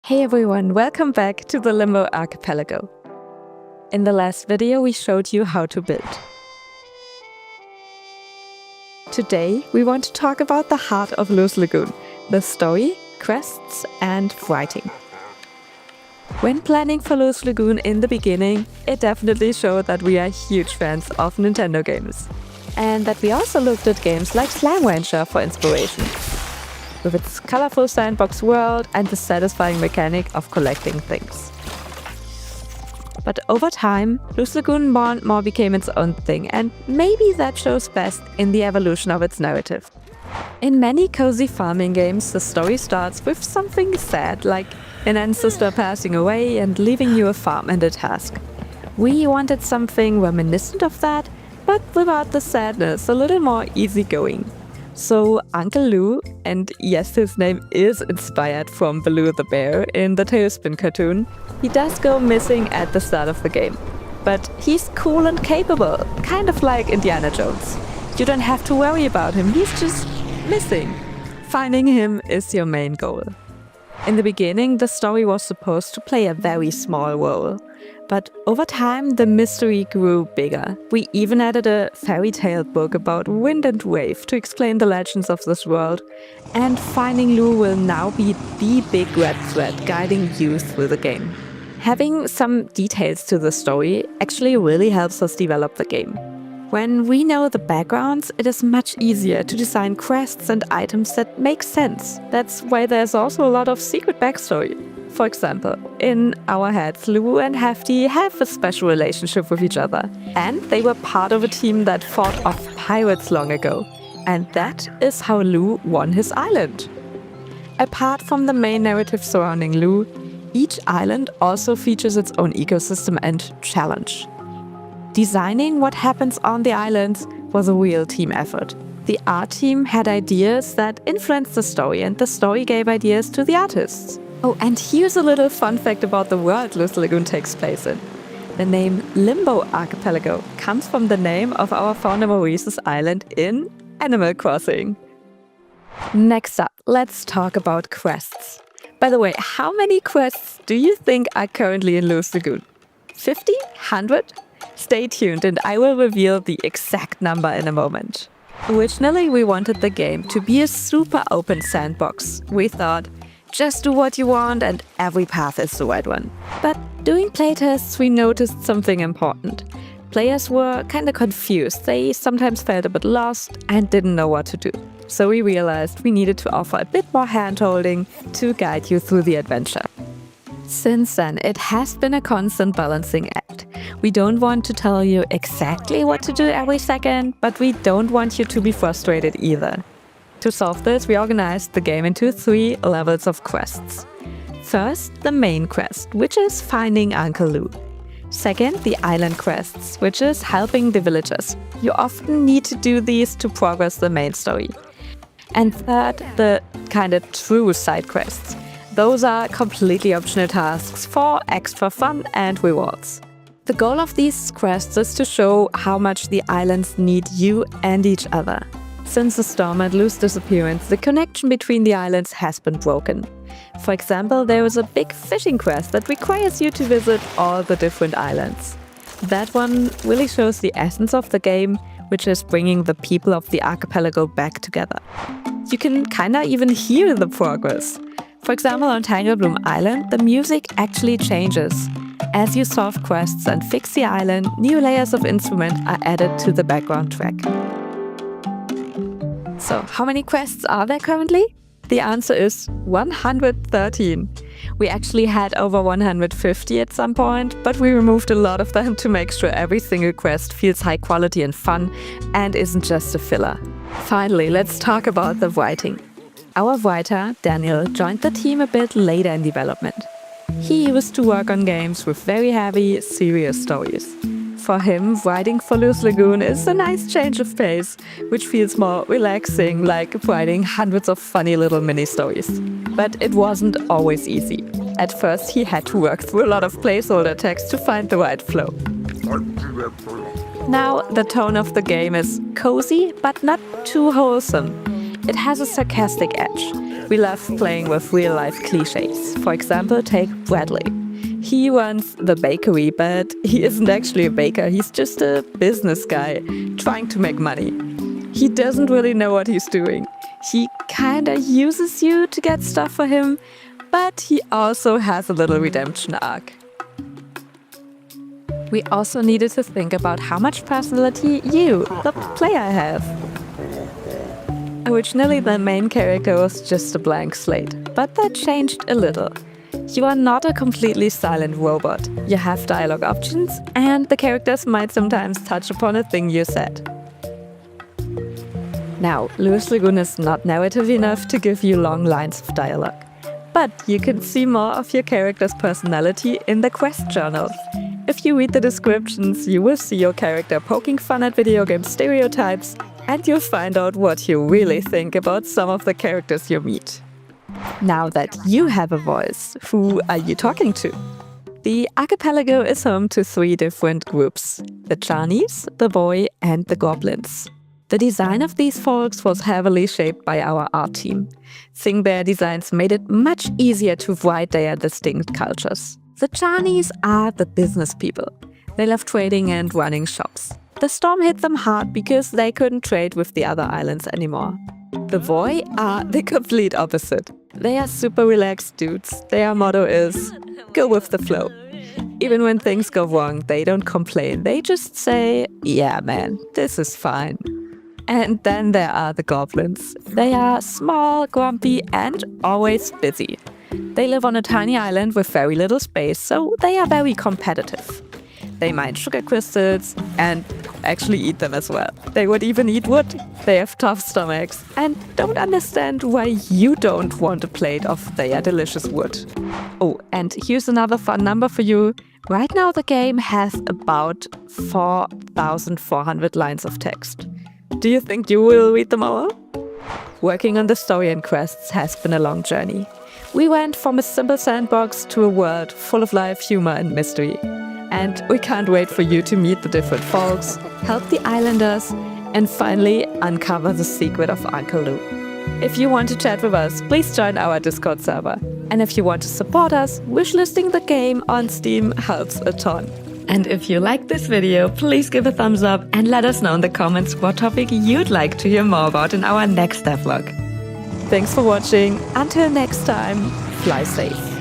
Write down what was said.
Hey everyone, welcome back to the Limbo archipelago. In the last video we showed you how to build. Today we want to talk about the heart of Lou's Lagoon, the story, quests and writing. When planning for Lou's Lagoon in the beginning, it definitely showed that we are huge fans of Nintendo games. And that we also looked at games like Slime Rancher for inspiration, with its colorful sandbox world and the satisfying mechanic of collecting things. But over time, Lou's Lagoon more and more became its own thing, and maybe that shows best in the evolution of its narrative. In many cozy farming games, the story starts with something sad, like an ancestor passing away and leaving you a farm and a task. We wanted something reminiscent of that, but without the sadness, a little more easygoing. So Uncle Lou, and yes, his name is inspired from Baloo the bear in the Tailspin cartoon, he does go missing at the start of the game. But he's cool and capable, kind of like Indiana Jones. You don't have to worry about him, he's just missing. Finding him is your main goal. In the beginning, the story was supposed to play a very small role. But over time, the mystery grew bigger. We even added a fairy tale book about wind and wave to explain the legends of this world. And finding Lou will now be the big red thread guiding you through the game. Having some details to the story actually really helps us develop the game. When we know the backgrounds, it is much easier to design quests and items that make sense. That's why there's also a lot of secret backstory. For example, in our heads, Lou and Hefty have a special relationship with each other. And they were part of a team that fought off pirates long ago. And that is how Lou won his island. Apart from the main narrative surrounding Lou, each island also features its own ecosystem and challenge. Designing what happens on the islands was a real team effort. The art team had ideas that influenced the story, and the story gave ideas to the artists. Oh, and here's a little fun fact about the world Lou's Lagoon takes place in. The name Limbo archipelago comes from the name of our founder Maurice's island in Animal Crossing. Next up, let's talk about quests. By the way, how many quests do you think are currently in Lou's Lagoon? 50? 100? Stay tuned and I will reveal the exact number in a moment. Originally, we wanted the game to be a super open sandbox. We thought, just do what you want and every path is the right one. But doing playtests, we noticed something important. Players were kinda confused. They sometimes felt a bit lost and didn't know what to do. So we realized we needed to offer a bit more hand-holding to guide you through the adventure. Since then, it has been a constant balancing act. We don't want to tell you exactly what to do every second, but we don't want you to be frustrated either. To solve this, we organized the game into 3 levels of quests. First, the main quest, which is finding Uncle Lou. Second, the island quests, which is helping the villagers. You often need to do these to progress the main story. And third, the kinda true side quests. Those are completely optional tasks for extra fun and rewards. The goal of these quests is to show how much the islands need you and each other. Since the storm and Lou's disappearance, the connection between the islands has been broken. For example, there is a big fishing quest that requires you to visit all the different islands. That one really shows the essence of the game, which is bringing the people of the archipelago back together. You can kinda even hear the progress. For example, on Tangle Bloom Island, the music actually changes. As you solve quests and fix the island, new layers of instrument are added to the background track. So, how many quests are there currently? The answer is 113. We actually had over 150 at some point, but we removed a lot of them to make sure every single quest feels high quality and fun and isn't just a filler. Finally, let's talk about the writing. Our writer, Daniel, joined the team a bit later in development. He used to work on games with very heavy, serious stories. For him, writing for Lou's Lagoon is a nice change of pace, which feels more relaxing, like writing hundreds of funny little mini-stories. But it wasn't always easy. At first, he had to work through a lot of placeholder text to find the right flow. Now, the tone of the game is cozy, but not too wholesome. It has a sarcastic edge. We love playing with real-life cliches. For example, take Bradley. He runs the bakery, but he isn't actually a baker. He's just a business guy trying to make money. He doesn't really know what he's doing. He kinda uses you to get stuff for him, but he also has a little redemption arc. We also needed to think about how much personality you, the player, have. Originally, the main character was just a blank slate, but that changed a little. You are not a completely silent robot. You have dialogue options, and the characters might sometimes touch upon a thing you said. Now, Lewis Lagoon is not narrative enough to give you long lines of dialogue, but you can see more of your character's personality in the quest journals. If you read the descriptions, you will see your character poking fun at video game stereotypes, and you'll find out what you really think about some of the characters you meet. Now that you have a voice, who are you talking to? The archipelago is home to 3 different groups: the Charneys, the Vooi, and the Gorplins. The design of these folks was heavily shaped by our art team. Their designs made it much easier to write their distinct cultures. The Charneys are the business people. They love trading and running shops. The storm hit them hard because they couldn't trade with the other islands anymore. The Vooi are the complete opposite. They are super relaxed dudes. Their motto is, go with the flow. Even when things go wrong, they don't complain. They just say, yeah man, this is fine. And then there are the Gorplins. They are small, grumpy, and always busy. They live on a tiny island with very little space, so they are very competitive. They mine sugar crystals and actually eat them as well. They would even eat wood. They have tough stomachs and don't understand why you don't want a plate of their delicious wood. Oh, and here's another fun number for you. Right now the game has about 4,400 lines of text. Do you think you will read them all? Working on the story and quests has been a long journey. We went from a simple sandbox to a world full of life, humor, and mystery. And we can't wait for you to meet the different folks, help the islanders, and finally uncover the secret of Uncle Lou. If you want to chat with us, please join our Discord server. And if you want to support us, wishlisting the game on Steam helps a ton. And if you like this video, please give a thumbs up and let us know in the comments what topic you'd like to hear more about in our next devlog. Thanks for watching. Until next time, fly safe.